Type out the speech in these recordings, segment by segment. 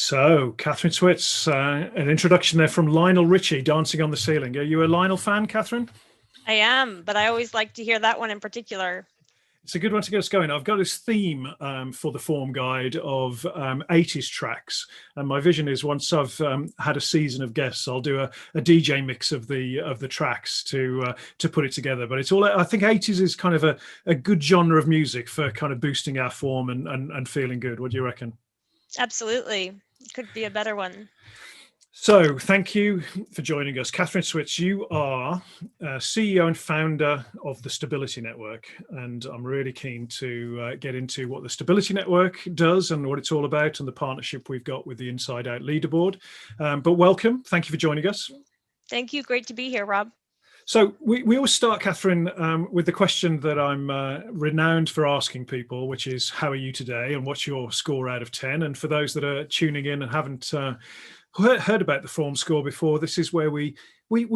So, Catherine Switz, an introduction there from Lionel Richie, Dancing on the Ceiling. Are you a Lionel fan, Catherine? I am, but I always like to hear that one in particular. It's a good one to get us going. I've got this theme for the form guide of 80s tracks. And my vision is once I've had a season of guests, I'll do a DJ mix of the tracks to put it together. But it's all, I think 80s is kind of a good genre of music for kind of boosting our form and feeling good. What do you reckon? Absolutely. Could be a better one. So thank you for joining us. Catherine Switz, you are CEO and founder of the Stability Network, and I'm really keen to get into what the Stability Network does and what it's all about and the partnership we've got with the Inside Out Leaderboard. But welcome. Thank you for joining us. Thank you. Great to be here, Rob. So we always start, Catherine, with the question that I'm renowned for asking people, which is, how are you today and what's your score out of 10? And for those that are tuning in and haven't heard about the form score before, this is where we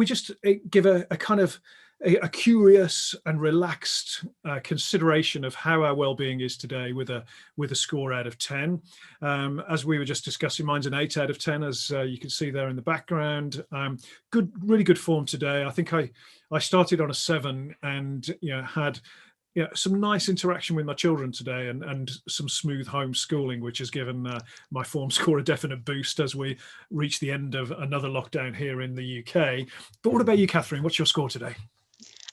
just give a kind of a curious and relaxed consideration of how our well-being is today with a score out of 10. As we were just discussing, mine's an 8 out of 10, as you can see there in the background. Really good form today. I think I started on a 7 and had some nice interaction with my children today and some smooth homeschooling, which has given my form score a definite boost as we reach the end of another lockdown here in the UK. But what about you, Catherine? What's your score today?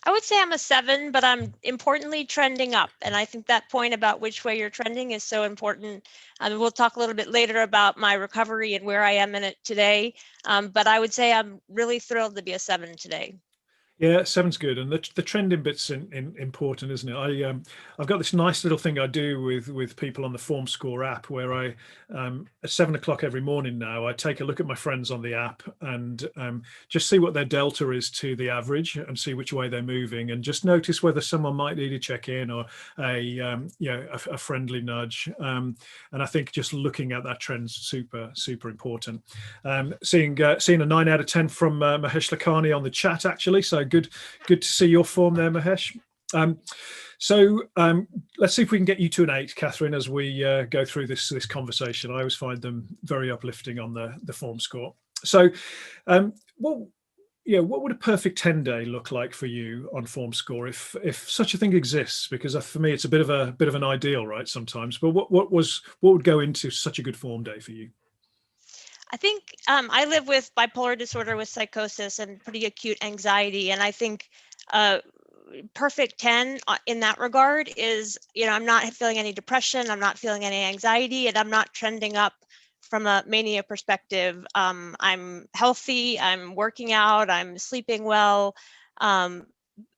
I would say I'm a 7, but I'm importantly trending up. And I think that point about which way you're trending is so important. We'll talk a little bit later about my recovery and where I am in it today. But I would say I'm really thrilled to be a 7 today. Yeah, 7's good, and the trending bit's important, isn't it? I've got this nice little thing I do with people on the Form Score app, where I at 7 o'clock every morning now, I take a look at my friends on the app and just see what their delta is to the average and see which way they're moving, and just notice whether someone might need a check-in or a friendly nudge. And I think just looking at that trend's super important. Seeing a 9 out of 10 from Mahesh Lakhani on the chat, actually. So good to see your form there, Mahesh. Let's see if we can get you to an 8, Catherine, as we go through this conversation. I always find them very uplifting on the form score. So what would a perfect 10 day look like for you on form score, if such a thing exists? Because for me, it's a bit of an ideal, right, sometimes. But what would go into such a good form day for you? I think I live with bipolar disorder with psychosis and pretty acute anxiety. And I think perfect 10 in that regard is, I'm not feeling any depression, I'm not feeling any anxiety, and I'm not trending up from a mania perspective. I'm healthy, I'm working out, I'm sleeping well.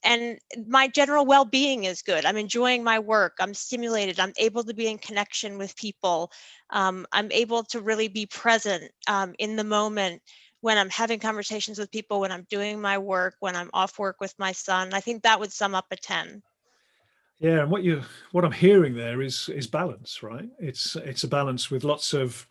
And my general well-being is good. I'm enjoying my work. I'm stimulated. I'm able to be in connection with people. I'm able to really be present in the moment when I'm having conversations with people, when I'm doing my work, when I'm off work with my son. I think that would sum up a 10. Yeah, and what I'm hearing there is balance, right? It's a balance with lots of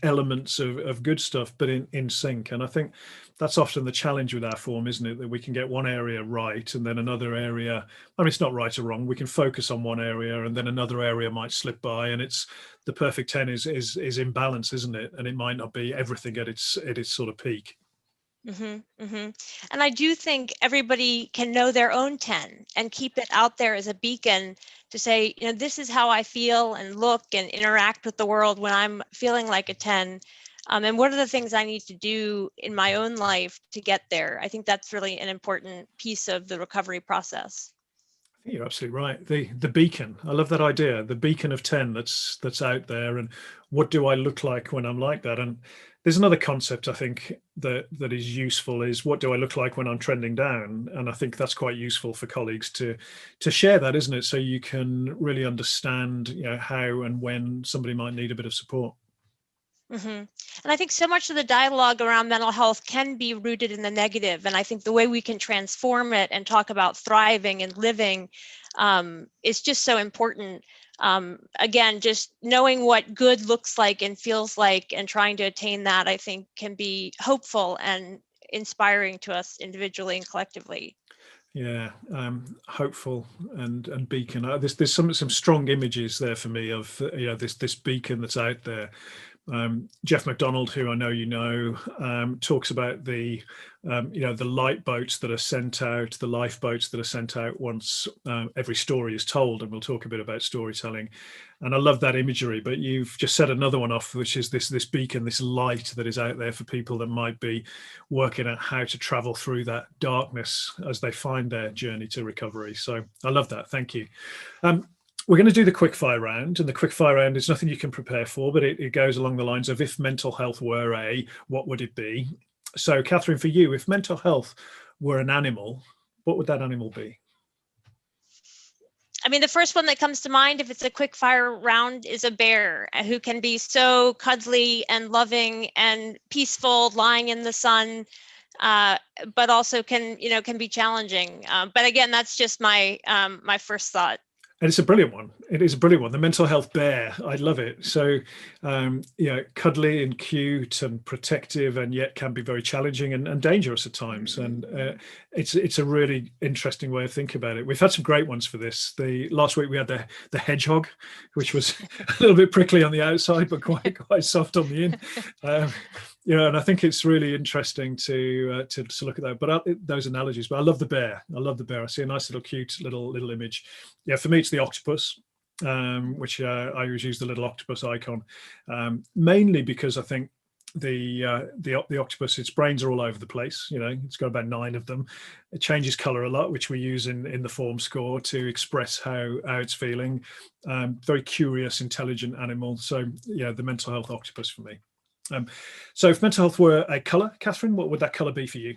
elements of good stuff, but in sync. And I think that's often the challenge with our form, isn't it? That we can get one area right and then another area, I mean, it's not right or wrong. We can focus on one area and then another area might slip by, and it's the perfect 10 is in balance, isn't it? And it might not be everything at its sort of peak. And I do think everybody can know their own 10 and keep it out there as a beacon to say, this is how I feel and look and interact with the world when I'm feeling like a 10. And what are the things I need to do in my own life to get there? I think that's really an important piece of the recovery process. I think you're absolutely right. The beacon. I love that idea. The beacon of 10 that's out there, and what do I look like when I'm like that? And there's another concept I think that is useful, is what do I look like when I'm trending down? And I think that's quite useful for colleagues to share that, isn't it? So you can really understand, how and when somebody might need a bit of support. And I think so much of the dialogue around mental health can be rooted in the negative. And I think the way we can transform it and talk about thriving and living is just so important. Again, just knowing what good looks like and feels like and trying to attain that, I think, can be hopeful and inspiring to us individually and collectively. Yeah, hopeful and beacon. There's some strong images there for me of this beacon that's out there. Jeff McDonald, who I know you know, talks about the the light boats that are sent out, the lifeboats that are sent out once every story is told, and we'll talk a bit about storytelling. And I love that imagery. But you've just set another one off, which is this beacon, this light that is out there for people that might be working out how to travel through that darkness as they find their journey to recovery. So I love that. Thank you. We're going to do the quickfire round, and the quickfire round is nothing you can prepare for, but it goes along the lines of, if mental health were a, what would it be? So, Catherine, for you, if mental health were an animal, what would that animal be? I mean, the first one that comes to mind, if it's a quick fire round, is a bear who can be so cuddly and loving and peaceful, lying in the sun, but also can be challenging. But again, that's just my my first thought. And it's a brilliant one. It is a brilliant one. The mental health bear. I love it. So, cuddly and cute and protective, and yet can be very challenging and dangerous at times. And it's a really interesting way of thinking about it. We've had some great ones for this. Last week we had the hedgehog, which was a little bit prickly on the outside, but quite soft on the in. And I think it's really interesting to look at that. But those analogies. But I love the bear. I love the bear. I see a nice little cute little image. Yeah, for me it's the octopus, which I always use the little octopus icon, mainly because I think the octopus, its brains are all over the place. It's got about 9 of them. It changes color a lot, which we use in the form score to express how it's feeling. Very curious, intelligent animal. So yeah, the mental health octopus for me. So if mental health were a color, Catherine, what would that color be for you?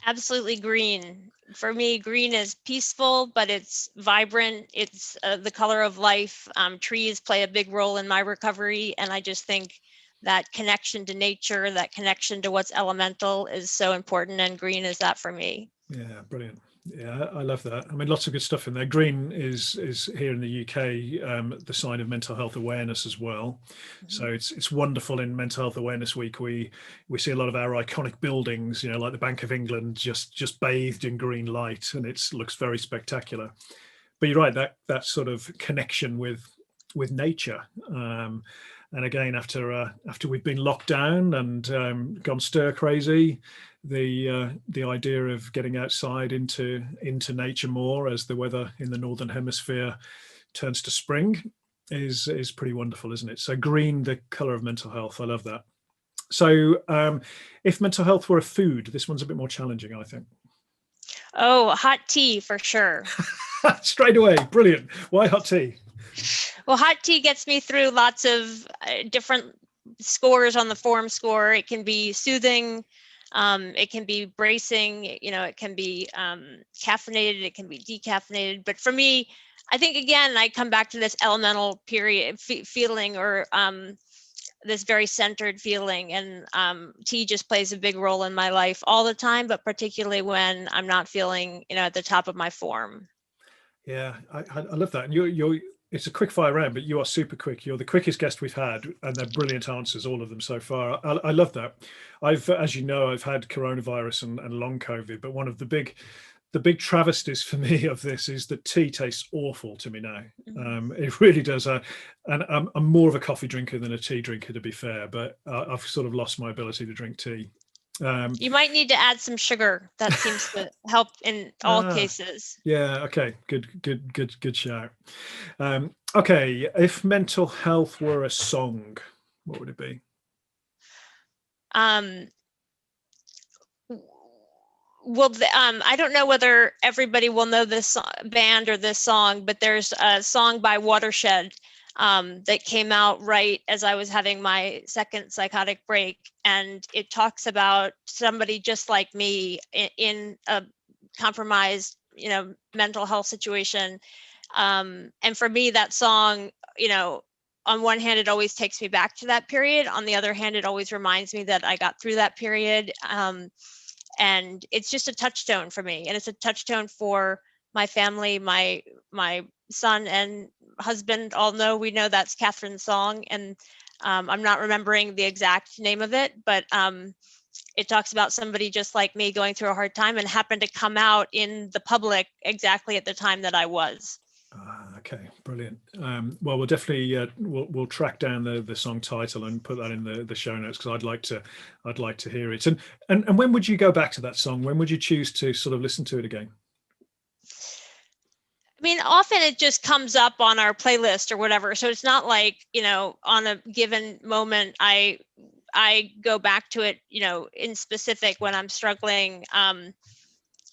Absolutely green. For me, green is peaceful, but it's vibrant. It's the color of life. Trees play a big role in my recovery. And I just think that connection to nature, that connection to what's elemental is so important. And green is that for me. Yeah, brilliant. Yeah, I love that. I mean, lots of good stuff in there. Green is here in the UK the sign of mental health awareness as well. So it's wonderful. In Mental Health Awareness Week, we see a lot of our iconic buildings, like the Bank of England, just bathed in green light, and it looks very spectacular. But you're right, that sort of connection with nature. And again, after we've been locked down and gone stir crazy, the idea of getting outside into nature more as the weather in the northern hemisphere turns to spring is pretty wonderful, isn't it? So green, the color of mental health. I love that. So if mental health were a food, this one's a bit more challenging, I think. Oh, hot tea for sure. Straight away. Brilliant. Why hot tea? Well, hot tea gets me through lots of different scores on the form score. It can be soothing. It can be bracing, it can be caffeinated, it can be decaffeinated. But for me, I think, again, I come back to this elemental period feeling, or this very centered feeling. And tea just plays a big role in my life all the time, but particularly when I'm not feeling, at the top of my form. Yeah, I love that. And it's a quick fire round, but you are super quick. You're the quickest guest we've had, and they're brilliant answers, all of them so far. I love that. As you know, I've had coronavirus and long COVID, but one of the big travesties for me of this is that tea tastes awful to me now. It really does. And I'm more of a coffee drinker than a tea drinker, to be fair, but I've sort of lost my ability to drink tea. You might need to add some sugar. That seems to help in all cases. Yeah. Okay. Good shout. Okay. If mental health were a song, what would it be? Well, I don't know whether everybody will know this band or this song, but there's a song by Watershed that came out right as I was having my second psychotic break. And it talks about somebody just like me in a compromised, mental health situation. And for me, that song, on one hand, it always takes me back to that period. On the other hand, it always reminds me that I got through that period. And it's just a touchstone for me. And it's a touchstone for my family, my son and husband all know. We know that's Catherine's song. And I'm not remembering the exact name of it, but it talks about somebody just like me going through a hard time and happened to come out in the public exactly at the time that I was. Okay, brilliant. Well, we'll definitely we'll track down the song title and put that in the show notes, because I'd like to hear it. And when would you go back to that song? When would you choose to sort of listen to it again? I mean, often it just comes up on our playlist or whatever. So it's not like, on a given moment, I go back to it, in specific when I'm struggling.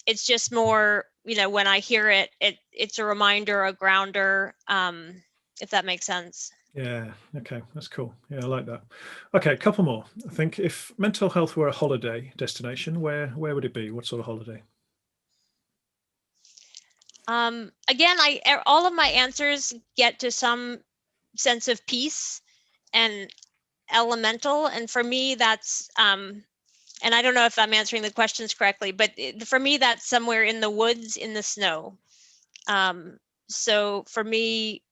It's just more, when I hear it, it's a reminder, a grounder, if that makes sense. Yeah. Okay, that's cool. Yeah, I like that. Okay, a couple more. I think if mental health were a holiday destination, where would it be? What sort of holiday? Again, all of my answers get to some sense of peace and elemental. And for me, that's, and I don't know if I'm answering the questions correctly, but for me, that's somewhere in the woods, in the snow. So for me,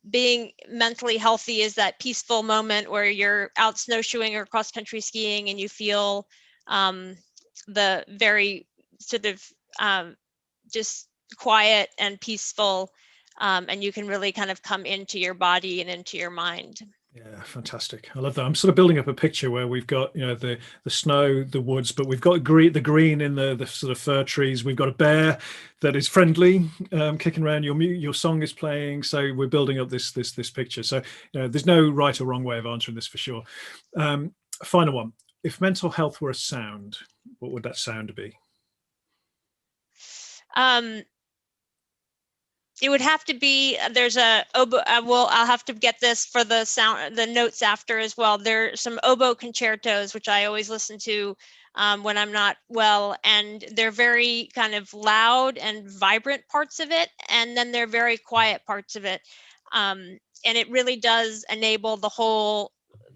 being mentally healthy is that peaceful moment where you're out snowshoeing or cross country skiing and you feel the very sort of just quiet and peaceful, and you can really kind of come into your body and into your mind. Yeah, fantastic. I love that. I'm sort of building up a picture where we've got, the snow, the woods, but we've got the green in the sort of fir trees. We've got a bear that is friendly, kicking around. Your song is playing, so we're building up this picture. So there's no right or wrong way of answering this for sure. Final one: if mental health were a sound, what would that sound be? It would have to be, there's a oboe. I'll have to get this for the notes after as well. There's some oboe concertos, which I always listen to when I'm not well, and they're very kind of loud and vibrant parts of it, and then they're very quiet parts of it. And it really does enable the whole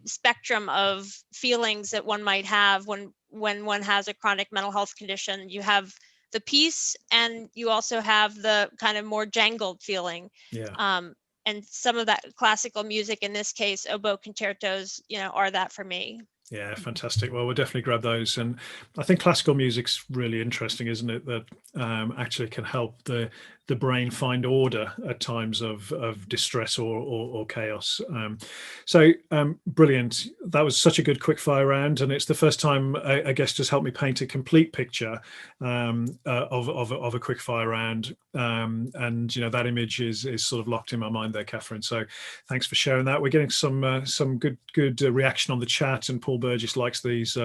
spectrum of feelings that one might have when one has a chronic mental health condition. You have the peace, and you also have the kind of more jangled feeling. Yeah. And some of that classical music, in this case, oboe concertos, are that for me. Yeah, fantastic. Well, we'll definitely grab those. And I think classical music's really interesting, isn't it? That actually can help the brain find order at times of distress or chaos. Brilliant. That was such a good quick fire round, and it's the first time I guess just helped me paint a complete picture of a quick fire round. And that image is sort of locked in my mind there, Catherine. So thanks for sharing that. We're getting some good reaction on the chat, and Paul Burgess likes these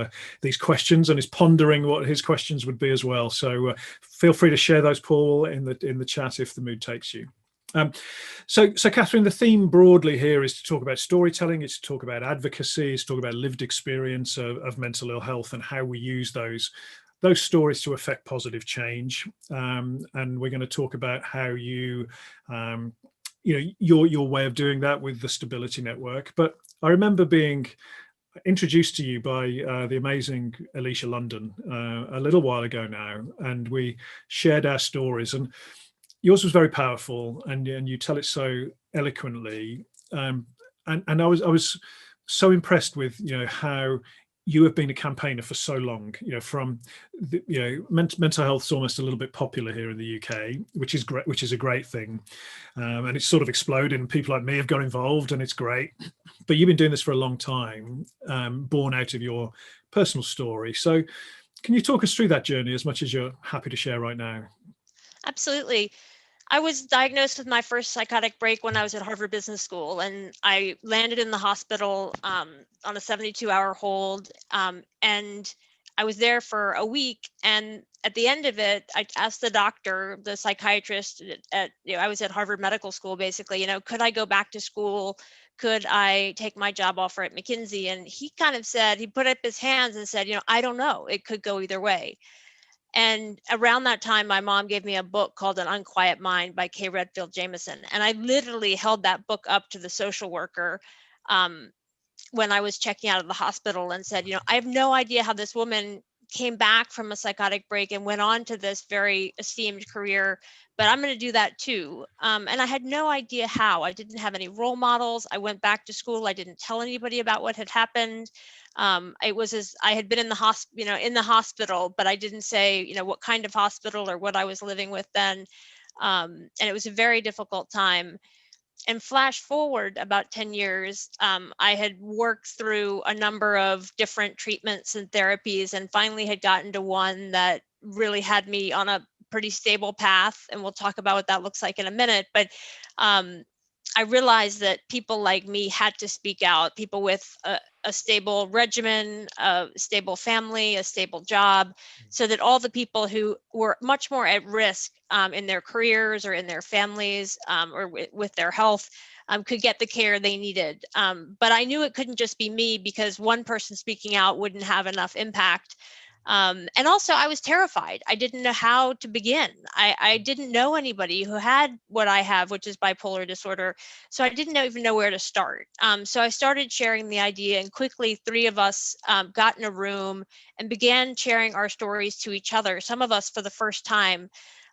questions and is pondering what his questions would be as well. So feel free to share those, Paul, in the chat if the mood takes you. So Catherine, the theme broadly here is to talk about storytelling, it's to talk about advocacy, it's to talk about lived experience of mental ill health and how we use those stories to affect positive change. And we're going to talk about how you your way of doing that with the Stability Network. But I remember being introduced to you by the amazing Alicia London a little while ago now, and we shared our stories, and yours was very powerful, and you tell it so eloquently, and I was so impressed with how you have been a campaigner for so long. From mental health is almost a little bit popular here in the UK, which is great, which is a great thing, and it's sort of exploded, and people like me have got involved, and it's great. But you've been doing this for a long time, born out of your personal story. So can you talk us through that journey as much as you're happy to share right now? Absolutely. I was diagnosed with my first psychotic break when I was at Harvard Business School, and I landed in the hospital on a 72-hour hold, and I was there for a week. And at the end of it, I asked the doctor, the psychiatrist I was at Harvard Medical School, basically, could I go back to school? Could I take my job offer at McKinsey? And he kind of said, he put up his hands and said, I don't know. It could go either way. And around that time, my mom gave me a book called An Unquiet Mind by Kay Redfield Jamison. And I literally held that book up to the social worker when I was checking out of the hospital and said, I have no idea how this woman came back from a psychotic break and went on to this very esteemed career, but I'm going to do that too. And I had no idea how. I didn't have any role models. I went back to school. I didn't tell anybody about what had happened. It was as I had been in the hospital, but I didn't say, what kind of hospital or what I was living with then. And it was a very difficult time. And flash forward about 10 years, I had worked through a number of different treatments and therapies, and finally had gotten to one that really had me on a pretty stable path. And we'll talk about what that looks like in a minute. But um, I realized that people like me had to speak out, people with a stable regimen, a stable family, a stable job, so that all the people who were much more at risk in their careers or in their families or with their health could get the care they needed. But I knew it couldn't just be me, because one person speaking out wouldn't have enough impact. And also, I was terrified. I didn't know how to begin. I didn't know anybody who had what I have, which is bipolar disorder. So I didn't even know where to start. So I started sharing the idea, and quickly 3 of us got in a room and began sharing our stories to each other, some of us for the first time.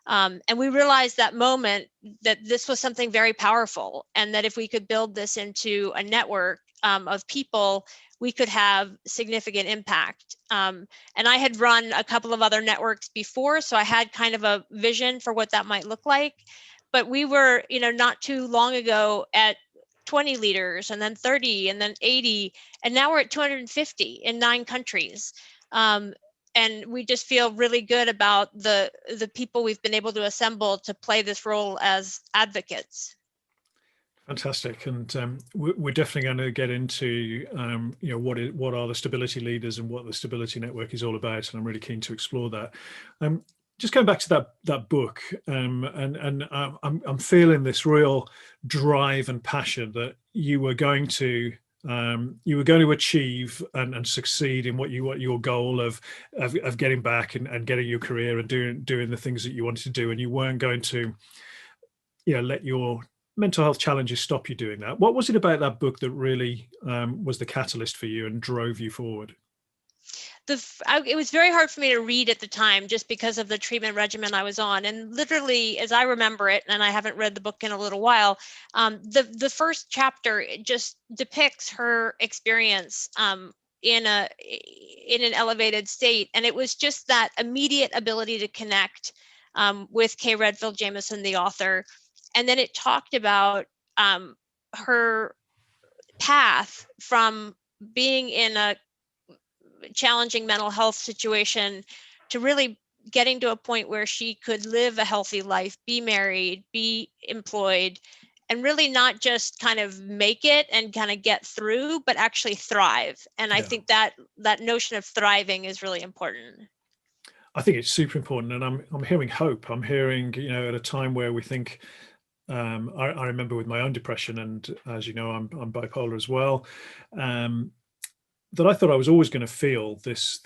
And we realized that moment that this was something very powerful, and that if we could build this into a network of people, we could have significant impact. And I had run a couple of other networks before, so I had kind of a vision for what that might look like. But we were, not too long ago at 20 leaders, and then 30, and then 80, and now we're at 250 in 9 countries. And we just feel really good about the people we've been able to assemble to play this role as advocates. Fantastic, and we're definitely going to get into what are the stability leaders and what the stability network is all about, and I'm really keen to explore that. Just going back to that book, and I'm feeling this real drive and passion that you were going to achieve and succeed in what your goal of getting back and getting your career and doing the things that you wanted to do, and you weren't going to let your mental health challenges stop you doing that. What was it about that book that really was the catalyst for you and drove you forward? It was very hard for me to read at the time, just because of the treatment regimen I was on. And literally, as I remember it, and I haven't read the book in a little while, the first chapter, it just depicts her experience in an elevated state, and it was just that immediate ability to connect with Kay Redfield Jamison, the author. And then it talked about her path from being in a challenging mental health situation to really getting to a point where she could live a healthy life, be married, be employed, and really not just kind of make it and kind of get through, but actually thrive. And I think that notion of thriving is really important. I think it's super important, and I'm hearing hope. I'm hearing, at a time where we think, I remember with my own depression, and as you know, I'm bipolar as well. That I thought I was always going to feel this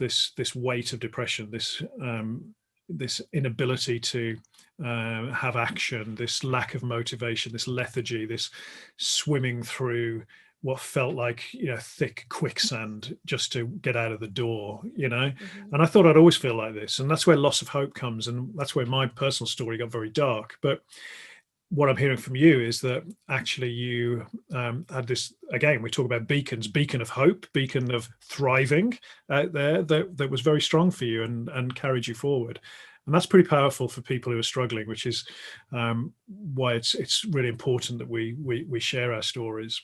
weight of depression, this inability to have action, this lack of motivation, this lethargy, this swimming through what felt like thick quicksand just to get out of the door. Mm-hmm. And I thought I'd always feel like this, and that's where loss of hope comes, and that's where my personal story got very dark. But what I'm hearing from you is that actually you had this, again, we talk about beacons, beacon of hope, beacon of thriving out there that was very strong for you and carried you forward. And that's pretty powerful for people who are struggling, which is why it's really important that we share our stories.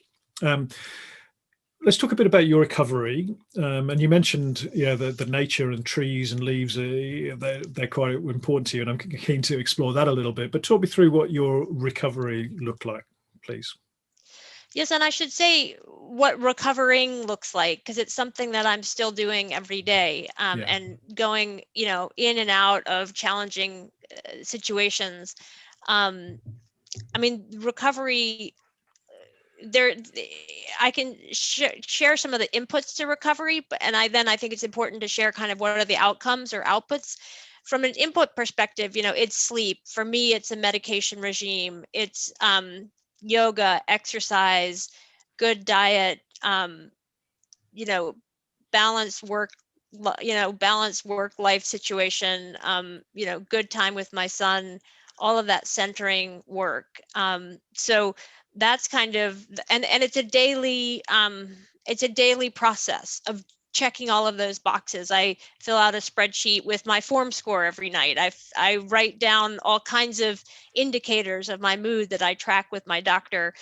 Let's talk a bit about your recovery. And you mentioned, the nature and trees and leaves, they're quite important to you, and I'm keen to explore that a little bit. But talk me through what your recovery looked like, please. Yes, and I should say what recovering looks like, because it's something that I'm still doing every day, and going, in and out of challenging situations. I mean, recovery, I can share some of the inputs to recovery, and I think it's important to share kind of what are the outcomes or outputs. From an input perspective, it's sleep. For me, it's a medication regime. It's yoga, exercise, good diet, balanced work, balanced work life situation, good time with my son, all of that centering work. So that's kind of, and it's a daily process of checking all of those boxes. I fill out a spreadsheet with my form score every night. I write down all kinds of indicators of my mood that I track with my doctor.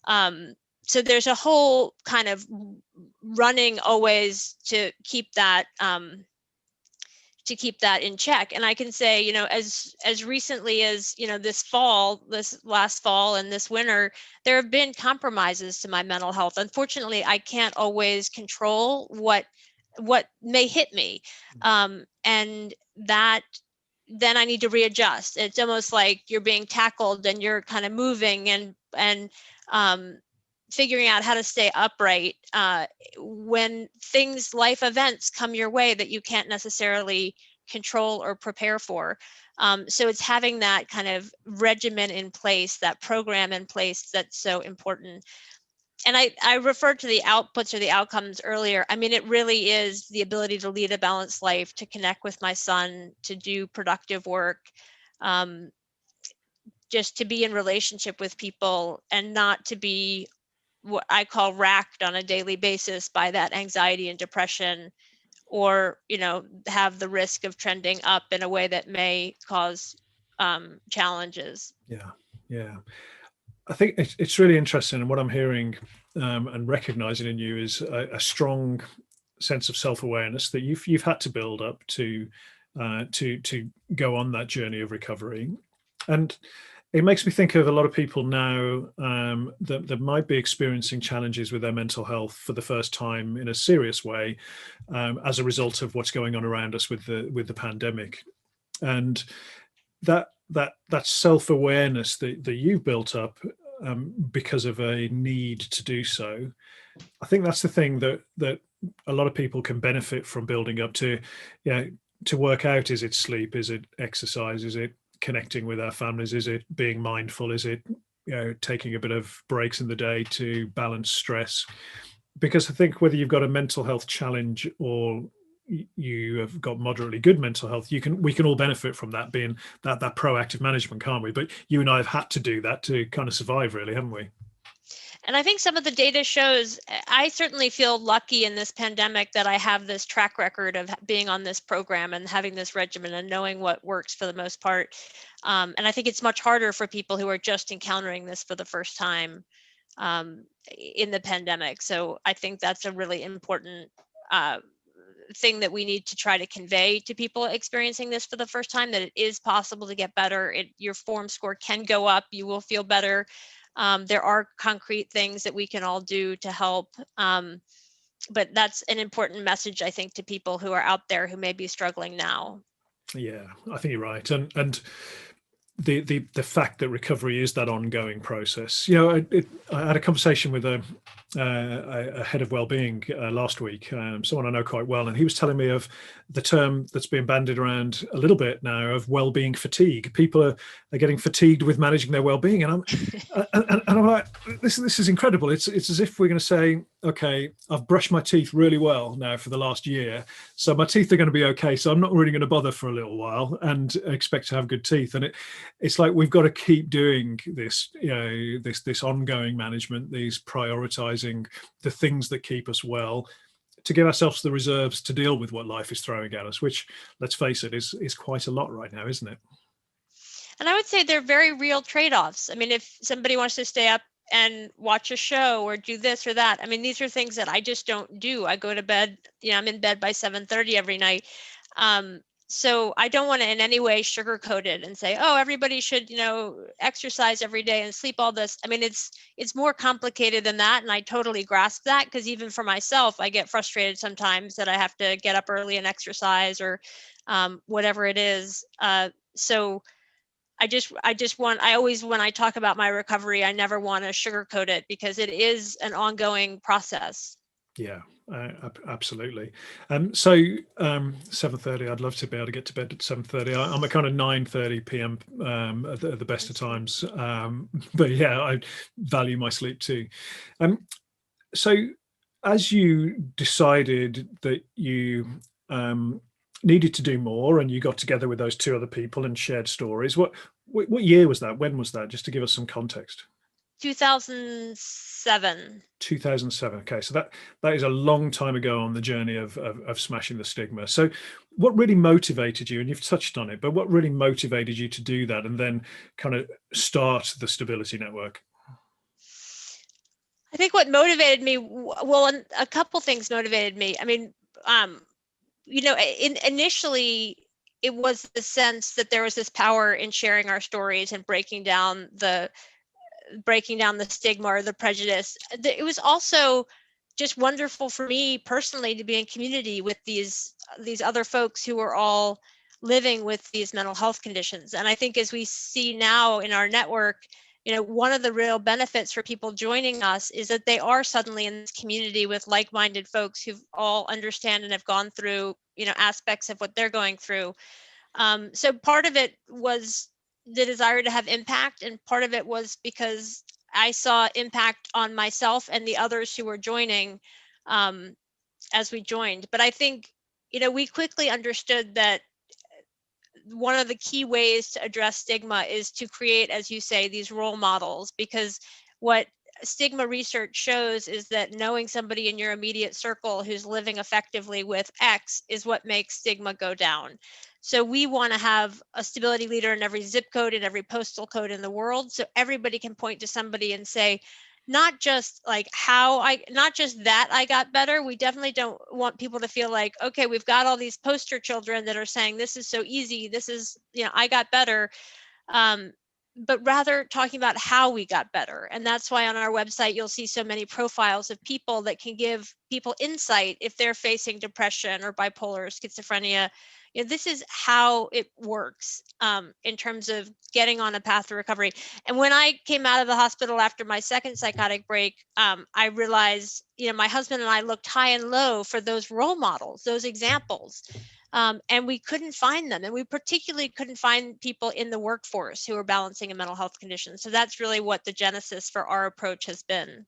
So there's a whole kind of running always to keep that in check. And I can say, as recently as, this last fall and this winter, there have been compromises to my mental health. Unfortunately, I can't always control what may hit me. And that then I need to readjust. It's almost like you're being tackled and you're kind of moving and figuring out how to stay upright when life events come your way that you can't necessarily control or prepare for. So it's having that kind of regimen in place, that program in place, that's so important. And I referred to the outputs or the outcomes earlier. I mean, it really is the ability to lead a balanced life, to connect with my son, to do productive work, just to be in relationship with people and not to be what I call racked on a daily basis by that anxiety and depression, or, have the risk of trending up in a way that may cause challenges. Yeah. I think it's really interesting. And what I'm hearing and recognizing in you is a strong sense of self-awareness that you've had to build up to go on that journey of recovery. And it makes me think of a lot of people now that might be experiencing challenges with their mental health for the first time in a serious way as a result of what's going on around us with the pandemic. And that self-awareness that you've built up because of a need to do so, I think that's the thing that a lot of people can benefit from building up to. To work out, is it sleep, is it exercise, is it connecting with our families, is it being mindful, is it taking a bit of breaks in the day to balance stress? Because I think whether you've got a mental health challenge or you have got moderately good mental health, we can all benefit from that, being that proactive management, can't we? But you and I have had to do that to kind of survive, really, haven't we? And I think some of the data shows, I certainly feel lucky in this pandemic that I have this track record of being on this program and having this regimen and knowing what works for the most part. And I think it's much harder for people who are just encountering this for the first time in the pandemic. So I think that's a really important thing that we need to try to convey to people experiencing this for the first time, that it is possible to get better. Your form score can go up. You will feel better. There are concrete things that we can all do to help. But that's an important message, I think, to people who are out there who may be struggling now. Yeah, I think you're right. And the fact that recovery is that ongoing process. I had a conversation with a head of wellbeing last week, someone I know quite well, and he was telling me of the term that's been bandied around a little bit now of wellbeing fatigue. People are getting fatigued with managing their wellbeing, and I'm like, this is incredible. It's as if we're going to say, okay, I've brushed my teeth really well now for the last year, so my teeth are going to be okay. So I'm not really going to bother for a little while and expect to have good teeth. And it's like we've got to keep doing this, this ongoing management, these prioritizing the things that keep us well, to give ourselves the reserves to deal with what life is throwing at us, which, let's face it, is quite a lot right now, isn't it? And I would say they're very real trade-offs. I mean, if somebody wants to stay up and watch a show or do this or that, I mean, these are things that I just don't do. I go to bed, I'm in bed by 7:30 every night. So I don't want to in any way sugarcoat it and say, oh, everybody should, exercise every day and sleep all this. I mean, it's more complicated than that. And I totally grasp that, because even for myself, I get frustrated sometimes that I have to get up early and exercise or whatever it is. So I always, when I talk about my recovery, I never want to sugarcoat it, because it is an ongoing process. Yeah, absolutely. So 7:30, I'd love to be able to get to bed at 7:30. I'm a kind of 9:30 p.m. At the best of times. But yeah, I value my sleep too. So as you decided that you needed to do more, and you got together with those 2 other people and shared stories, what year was that? When was that? Just to give us some context. 2007. 2007. Okay, so that is a long time ago on the journey of smashing the stigma. So what really motivated you, and you've touched on it, but what really motivated you to do that and then kind of start the Stability Network? I think what motivated me, well, a couple things motivated me. I mean, initially it was the sense that there was this power in sharing our stories and breaking down the stigma or the prejudice. It was also just wonderful for me personally to be in community with these other folks who are all living with these mental health conditions. And I think as we see now in our network, one of the real benefits for people joining us is that they are suddenly in this community with like-minded folks who all understand and have gone through, aspects of what they're going through. So part of it was the desire to have impact, and part of it was because I saw impact on myself and the others who were joining as we joined. But I think, we quickly understood that one of the key ways to address stigma is to create, as you say, these role models, because what stigma research shows is that knowing somebody in your immediate circle who's living effectively with X is what makes stigma go down. So we want to have a stability leader in every zip code and every postal code in the world, so everybody can point to somebody and say, not just that I got better. We definitely don't want people to feel like, okay, we've got all these poster children that are saying this is so easy, this is, I got better. But rather talking about how we got better. And that's why on our website, you'll see so many profiles of people that can give people insight if they're facing depression or bipolar or schizophrenia. This is how it works in terms of getting on a path to recovery. And when I came out of the hospital after my second psychotic break, I realized, my husband and I looked high and low for those role models, those examples. And we couldn't find them. And we particularly couldn't find people in the workforce who are balancing a mental health condition. So that's really what the genesis for our approach has been.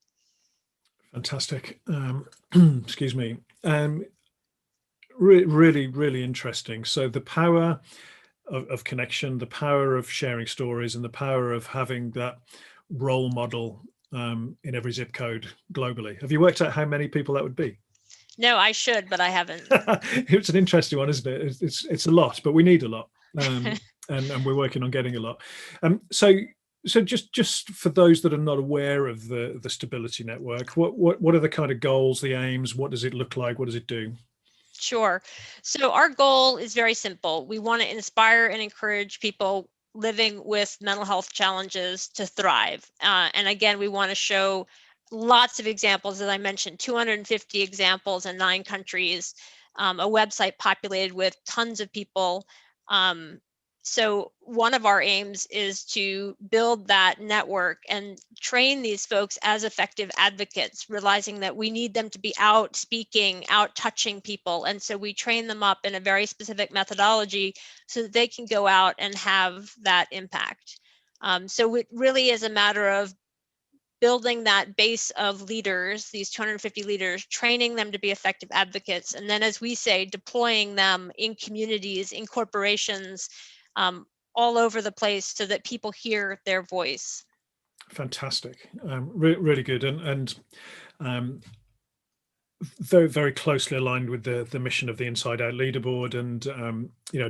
Fantastic. Excuse me. Really, really interesting. So the power of connection, the power of sharing stories, and the power of having that role model in every zip code globally. Have you worked out how many people that would be? No, I should, but I haven't. It's an interesting one, isn't it? It's a lot, but we need a lot, and we're working on getting a lot. So just for those that are not aware of the Stability Network, what are the kind of goals, the aims? What does it look like? What does it do? Sure. So our goal is very simple. We want to inspire and encourage people living with mental health challenges to thrive. And again, we want to show lots of examples, as I mentioned, 250 examples in 9 countries, a website populated with tons of people. So one of our aims is to build that network and train these folks as effective advocates, realizing that we need them to be out speaking, out touching people. And so we train them up in a very specific methodology so that they can go out and have that impact. So it really is a matter of building that base of leaders, these 250 leaders, training them to be effective advocates. And then, as we say, deploying them in communities, in corporations, all over the place so that people hear their voice. Fantastic. Really good. And very, very closely aligned with the mission of the Inside Out Leaderboard, and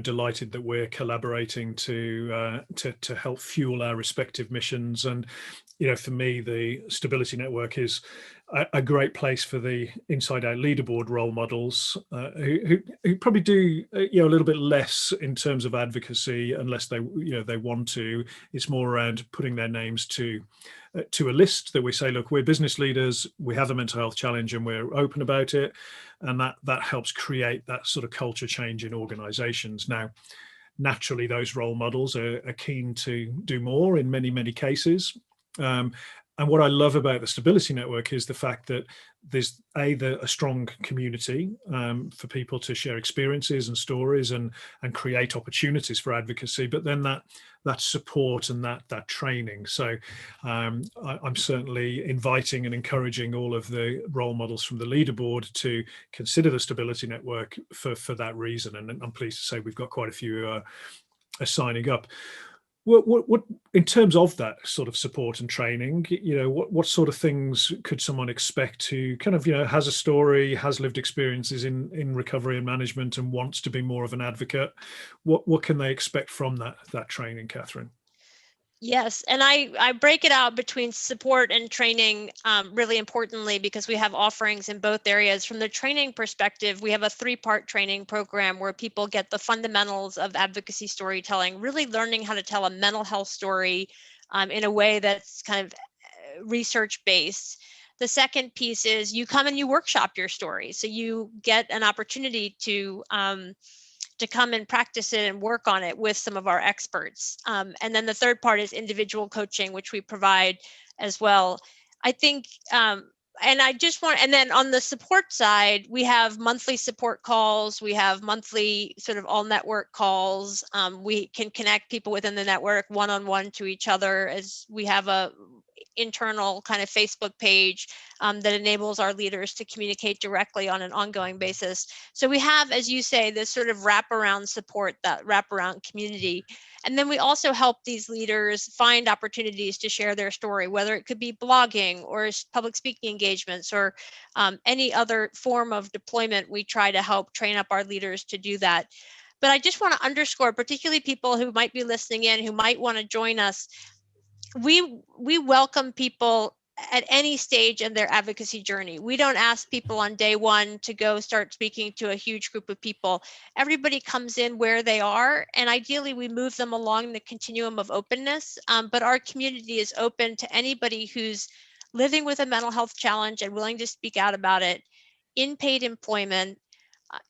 delighted that we're collaborating to help fuel our respective missions. And for me, the Stability Network is a great place for the Inside Out Leaderboard role models who probably do a little bit less in terms of advocacy, unless they want to. It's more around putting their names to a list that we say, look, we're business leaders, we have a mental health challenge, and we're open about it, and that helps create that sort of culture change in organizations. Now, naturally, those role models are keen to do more in many cases. And what I love about the Stability Network is the fact that there's a strong community for people to share experiences and stories and create opportunities for advocacy, but then that support and that training. So I'm certainly inviting and encouraging all of the role models from the leaderboard to consider the Stability Network for that reason. And I'm pleased to say we've got quite a few are signing up. What in terms of that sort of support and training, what sort of things could someone expect to kind of, has a story, has lived experiences in recovery and management and wants to be more of an advocate? What can they expect from that training, Catherine? Yes, and I break it out between support and training really importantly, because we have offerings in both areas. From the training perspective, we have a 3-part training program where people get the fundamentals of advocacy storytelling, really learning how to tell a mental health story in a way that's kind of research based. The second piece is you come and you workshop your story. So you get an opportunity to come and practice it and work on it with some of our experts. And then the third part is individual coaching, which we provide as well. I think, and I just want, and then on the support side, we have monthly support calls. We have monthly sort of all network calls. We can connect people within the network one-on-one to each other, as we have a internal kind of Facebook page that enables our leaders to communicate directly on an ongoing basis. So we have, as you say, this sort of wraparound support, that wraparound community. And then we also help these leaders find opportunities to share their story, whether it could be blogging or public speaking engagements or any other form of deployment. We try to help train up our leaders to do that. But I just want to underscore, particularly people who might be listening in, who might want to join us, we welcome people at any stage in their advocacy journey. We don't ask people on day one to go start speaking to a huge group of people. Everybody comes in where they are, and ideally we move them along the continuum of openness. But our community is open to anybody who's living with a mental health challenge and willing to speak out about it, in paid employment,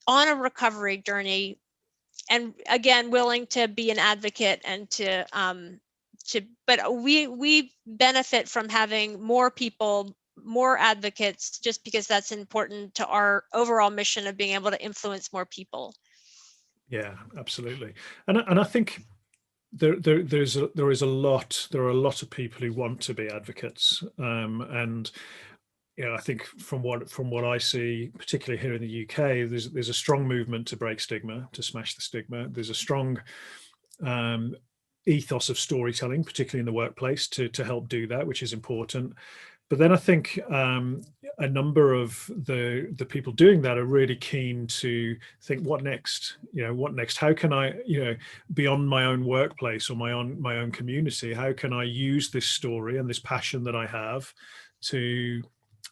on a recovery journey, and again, willing to be an advocate and but we benefit from having more people, more advocates, just because that's important to our overall mission of being able to influence more people. Yeah, absolutely. And I think there are a lot of people who want to be advocates, and I think from what I see, particularly here in the UK, there's a strong movement to break stigma, to smash the stigma. There's a strong ethos of storytelling, particularly in the workplace, to help do that, which is important. But then I think a number of the people doing that are really keen to think, what next? What next? How can I, beyond my own workplace or my own community, how can I use this story and this passion that I have to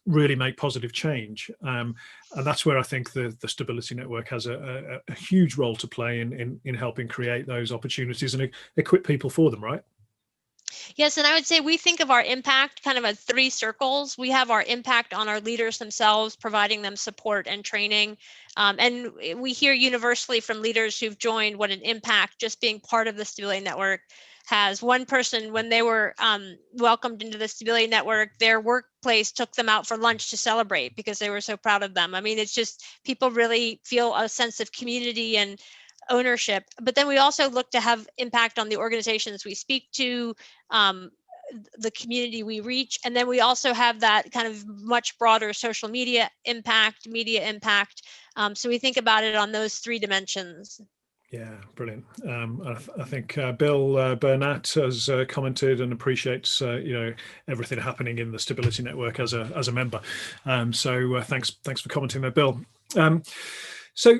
really make positive change? And that's where I think the Stability Network has a huge role to play in helping create those opportunities and equip people for them, right? Yes, and I would say we think of our impact kind of as 3 circles. We have our impact on our leaders themselves, providing them support and training. And we hear universally from leaders who've joined what an impact just being part of the Stability Network has. One person, when they were welcomed into the Stability Network, their workplace took them out for lunch to celebrate because they were so proud of them. I mean, it's just people really feel a sense of community and ownership. But then we also look to have impact on the organizations we speak to, the community we reach. And then we also have that kind of much broader social media impact. So we think about it on those 3 dimensions. Yeah, brilliant. I think Bill Burnett has commented and appreciates everything happening in the Stability Network as a member. So thanks for commenting there, Bill. So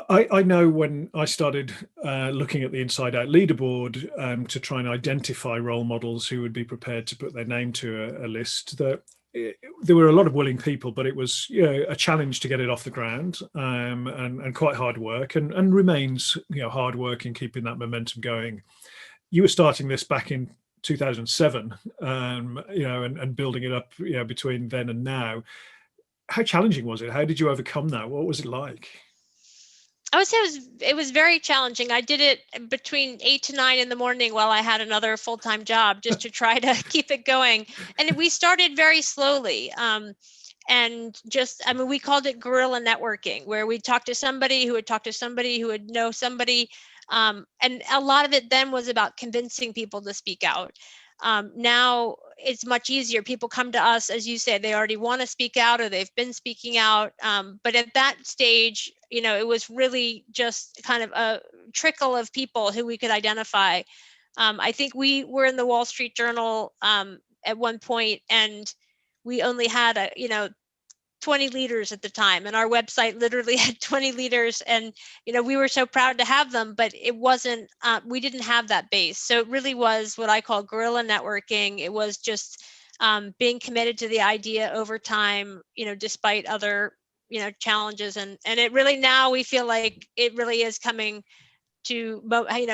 I know when I started looking at the Inside Out leaderboard to try and identify role models who would be prepared to put their name to a list, that there were a lot of willing people, but it was a challenge to get it off the ground, and quite hard work, and remains hard work in keeping that momentum going. You were starting this back in 2007, and building it up between then and now. How challenging was it? How did you overcome that? What was it like? I would say it was very challenging. I did it between 8 to 9 in the morning while I had another full-time job, just to try to keep it going. And we started very slowly. And just, I mean, we called it guerrilla networking, where we'd talk to somebody who would talk to somebody who would know somebody. And a lot of it then was about convincing people to speak out. Now it's much easier. People come to us, as you say, they already want to speak out or they've been speaking out. But at that stage, it was really just kind of a trickle of people who we could identify. I think we were in the Wall Street Journal at one point, and we only had 20 leaders at the time, and our website literally had 20 leaders, and we were so proud to have them, but it wasn't we didn't have that base. So it really was what I call guerrilla networking. It was just being committed to the idea over time, despite other challenges, and it really, now we feel like it really is coming to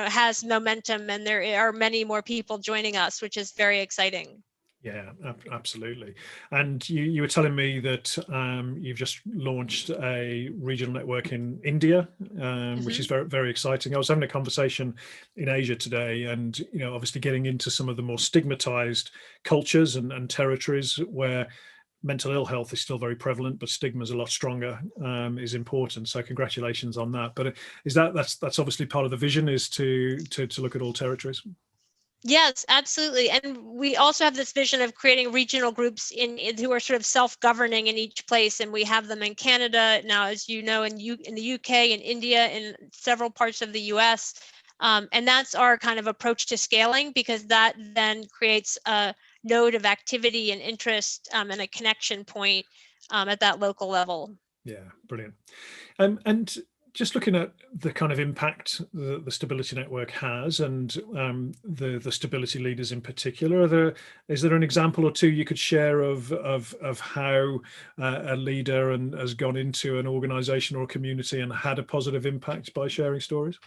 has momentum, and there are many more people joining us, which is very exciting. Yeah, absolutely. And you were telling me that you've just launched a regional network in India, which is very, very exciting. I was having a conversation in Asia today, and obviously getting into some of the more stigmatized cultures and territories where mental ill health is still very prevalent, but stigma is a lot stronger, is important. So congratulations on that. But that's obviously part of the vision, is to look at all territories. Yes, absolutely. And we also have this vision of creating regional groups in who are sort of self-governing in each place. And we have them in Canada now, as you know, in the UK, in India, in several parts of the US. And that's our kind of approach to scaling, because that then creates a node of activity and interest and a connection point at that local level. Yeah, brilliant. And just looking at the kind of impact the Stability Network has, and the stability leaders in particular, is there an example or two you could share of how a leader has gone into an organization or a community and had a positive impact by sharing stories?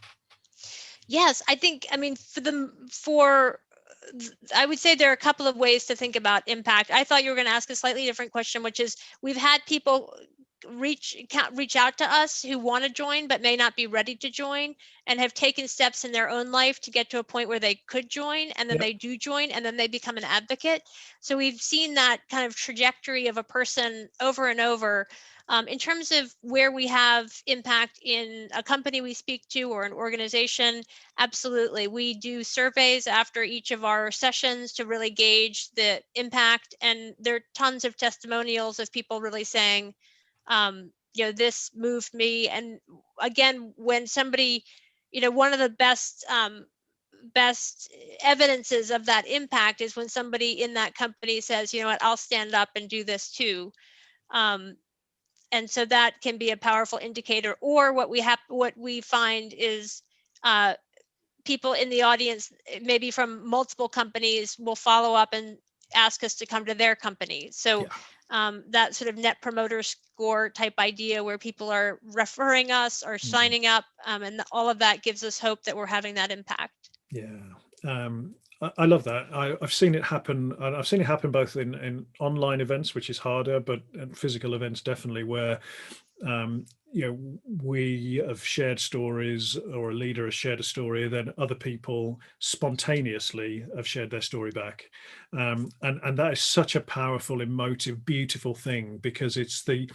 Yes, I mean, I would say there are a couple of ways to think about impact. I thought you were going to ask a slightly different question, which is, we've had people reach out to us who want to join but may not be ready to join, and have taken steps in their own life to get to a point where they could join, and then they do join, and then they become an advocate. So we've seen that kind of trajectory of a person over and over. In terms of where we have impact in a company we speak to or an organization, absolutely. We do surveys after each of our sessions to really gauge the impact, and there are tons of testimonials of people really saying, this moved me. And again, when somebody, one of the best evidences of that impact is when somebody in that company says, you know what, I'll stand up and do this too. And so that can be a powerful indicator. Or what we find is people in the audience, maybe from multiple companies, will follow up and ask us to come to their company. So that sort of net promoter score type idea, where people are referring us or signing up, and all of that gives us hope that we're having that impact. Yeah. I love that. I've seen it happen. I've seen it happen both in online events, which is harder, but in physical events definitely, where we have shared stories, or a leader has shared a story, then other people spontaneously have shared their story back, and that is such a powerful, emotive, beautiful thing, because it's the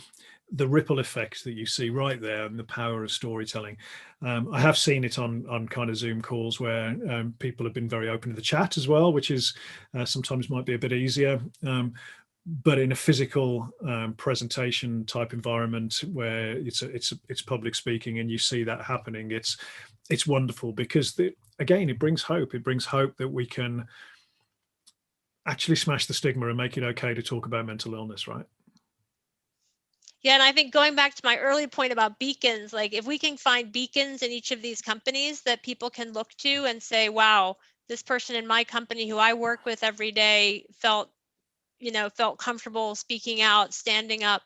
ripple effect that you see right there, and the power of storytelling. I have seen it on kind of Zoom calls where people have been very open to the chat as well, which is sometimes might be a bit easier. But in a physical presentation type environment where it's public speaking and you see that happening, it's wonderful, because again, it brings hope. It brings hope that we can actually smash the stigma and make it okay to talk about mental illness, right? Yeah, and I think going back to my early point about beacons, like if we can find beacons in each of these companies that people can look to and say, wow, this person in my company who I work with every day felt comfortable speaking out, standing up,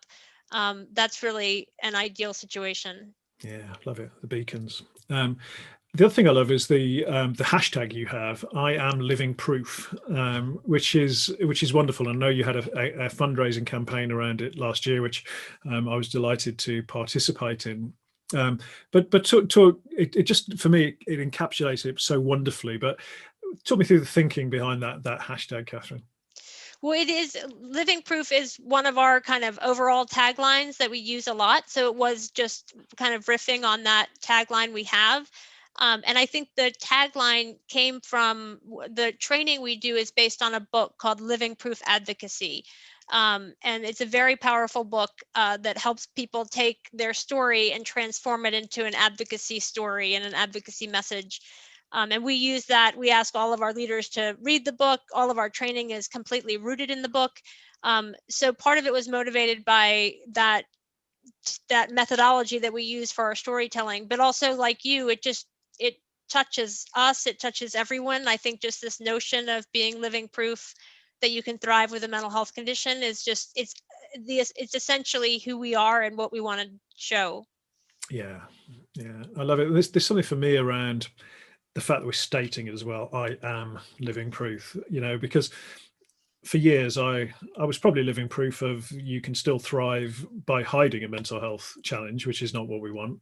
that's really an ideal situation. Yeah, love it. The beacons. The other thing I love is the hashtag you have, I am living proof, which is wonderful. I know you had a fundraising campaign around it last year, which I was delighted to participate in. But it just, for me, it encapsulates it so wonderfully. But talk me through the thinking behind that hashtag, Catherine. Well, it is, living proof is one of our kind of overall taglines that we use a lot. So it was just kind of riffing on that tagline we have. And I think the tagline came from the training we do is based on a book called Living Proof Advocacy. And it's a very powerful book that helps people take their story and transform it into an advocacy story and an advocacy message. And we use that. We ask all of our leaders to read the book. All of our training is completely rooted in the book. So part of it was motivated by that methodology that we use for our storytelling, but also, like you, it touches us, it touches everyone. I think just this notion of being living proof that you can thrive with a mental health condition is just, it's essentially who we are and what we want to show. Yeah, I love it. There's something for me around the fact that we're stating it as well. I am living proof, because for years I was probably living proof of you can still thrive by hiding a mental health challenge, which is not what we want.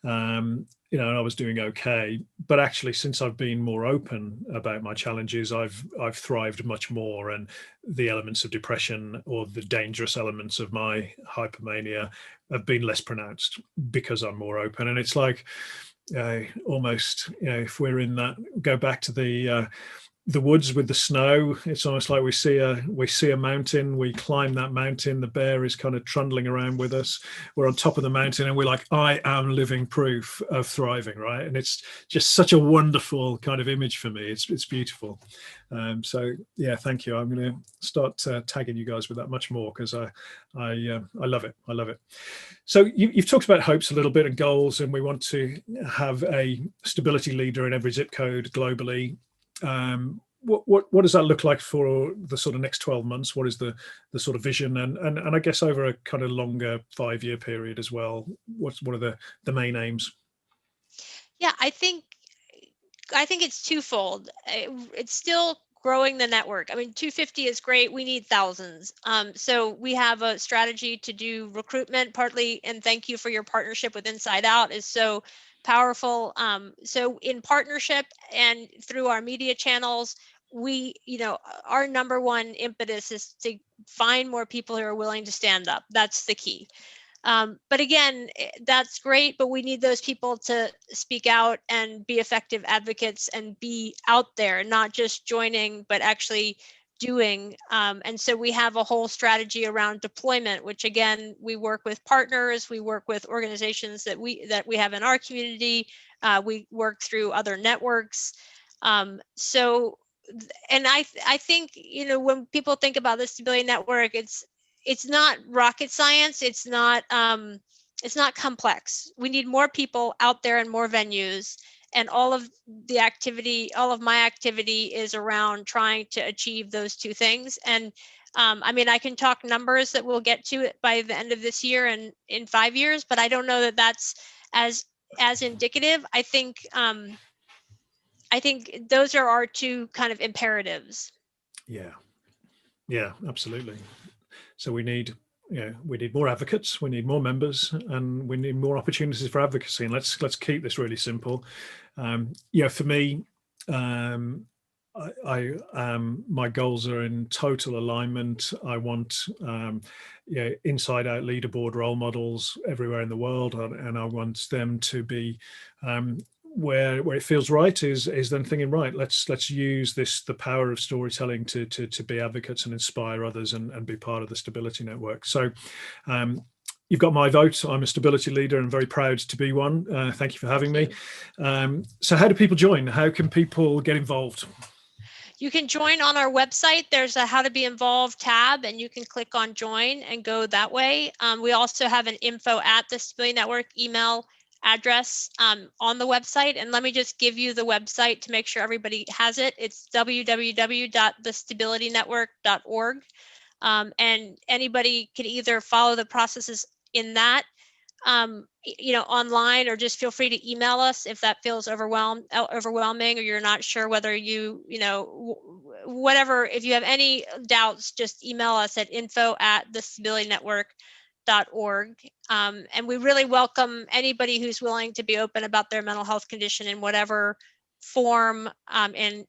And I was doing okay, but actually since I've been more open about my challenges, I've thrived much more, and the elements of depression or the dangerous elements of my hypomania have been less pronounced because I'm more open. And it's like almost, if we're in that, go back to the woods with the snow, it's almost like we see a mountain, we climb that mountain, the bear is kind of trundling around with us, we're on top of the mountain, and we're like, I am living proof of thriving, right? And it's just such a wonderful kind of image for me. It's beautiful. So yeah, thank you. I'm going to start tagging you guys with that much more, because I love it. So you've talked about hopes a little bit and goals, and we want to have a stability leader in every zip code globally. What does that look like for the sort of next 12 months? What is the sort of vision, and I guess over a kind of longer 5-year period as well? What are the main aims? Yeah, I think it's twofold. It's still growing the network. I mean, 250 is great. We need thousands. So we have a strategy to do recruitment partly, and thank you for your partnership with Inside Out is so powerful. So in partnership and through our media channels, we, our number one impetus is to find more people who are willing to stand up. That's the key. But again, that's great, but we need those people to speak out and be effective advocates and be out there, not just joining, but actually doing. And so we have a whole strategy around deployment, which again, we work with partners, we work with organizations that we have in our community, we work through other networks. And I think, when people think about the Stability Network, it's not rocket science. It's not complex. We need more people out there in more venues, and all of my activity is around trying to achieve those two things. And I can talk numbers that we'll get to it by the end of this year and in 5 years, but I don't know that that's as indicative. I think those are our two kind of imperatives. Yeah, absolutely. So we need more advocates, we need more members, and we need more opportunities for advocacy. And let's keep this really simple. For me, my goals are in total alignment. I want Inside Out leaderboard role models everywhere in the world, and I want them to be where it feels right is then thinking, right, let's use the power of storytelling to be advocates and inspire others and be part of the Stability Network. So you've got my vote. I'm a stability leader and very proud to be one. Thank you for having me. So how do people join? How can people get involved? You can join on our website. There's a How to Be Involved tab, and you can click on join and go that way. We also have an info@the-stability-network email address on the website. And let me just give you the website to make sure everybody has it. It's www.thestabilitynetwork.org. And anybody can either follow the processes in that, online, or just feel free to email us if that feels overwhelming, or you're not sure whether whatever. If you have any doubts, just email us at info@thestabilitynetwork.org. And we really welcome anybody who's willing to be open about their mental health condition in whatever form, and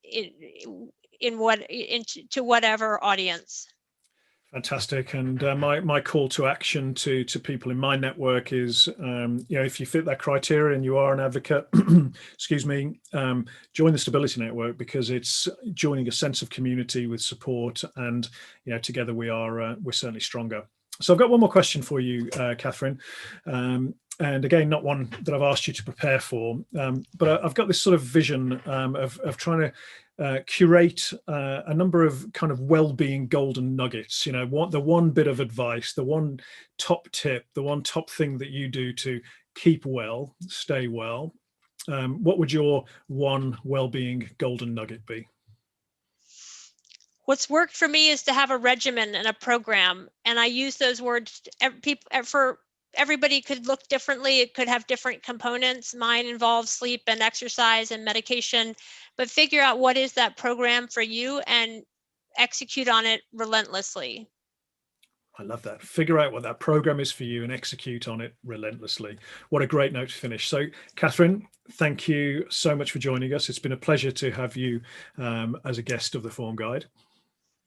to whatever audience. Fantastic. And my call to action to people in my network is, if you fit that criteria and you are an advocate, excuse me, join the Stability Network, because it's joining a sense of community with support, and together we're certainly stronger. So I've got one more question for you, Catherine. And again, not one that I've asked you to prepare for, but I've got this sort of vision of trying to curate a number of kind of well-being golden nuggets. You know, the one bit of advice, the one top tip, the one top thing that you do to keep well, stay well. What would your one well-being golden nugget be? What's worked for me is to have a regimen and a program, and I use those words. For everybody could look differently. It could have different components. Mine involves sleep and exercise and medication, but figure out what is that program for you and execute on it relentlessly. I love that. Figure out what that program is for you and execute on it relentlessly. What a great note to finish. So, Catherine, thank you so much for joining us. It's been a pleasure to have you as a guest of the Form Guide.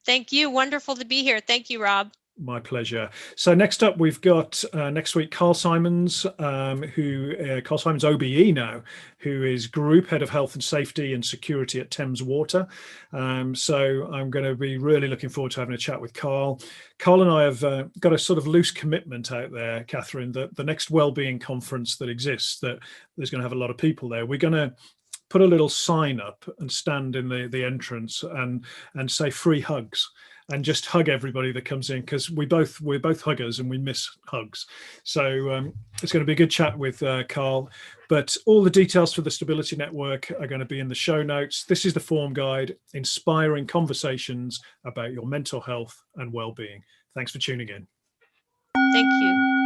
Thank you. Wonderful to be here. Thank you, Rob. My pleasure. So next up, we've got next week Carl Simons, Carl Simons OBE now, who is Group Head of Health and Safety and Security at Thames Water. So I'm going to be really looking forward to having a chat with Carl. Carl and I have got a sort of loose commitment out there, Catherine, that the next wellbeing conference that exists, that there's going to have a lot of people there. We're going to put a little sign up and stand in the entrance and say free hugs, and just hug everybody that comes in, because we're both huggers and we miss hugs. So it's going to be a good chat with Carl. But all the details for the Stability Network are going to be in the show notes. This is the Form Guide, inspiring conversations about your mental health and well-being. Thanks for tuning in. Thank you.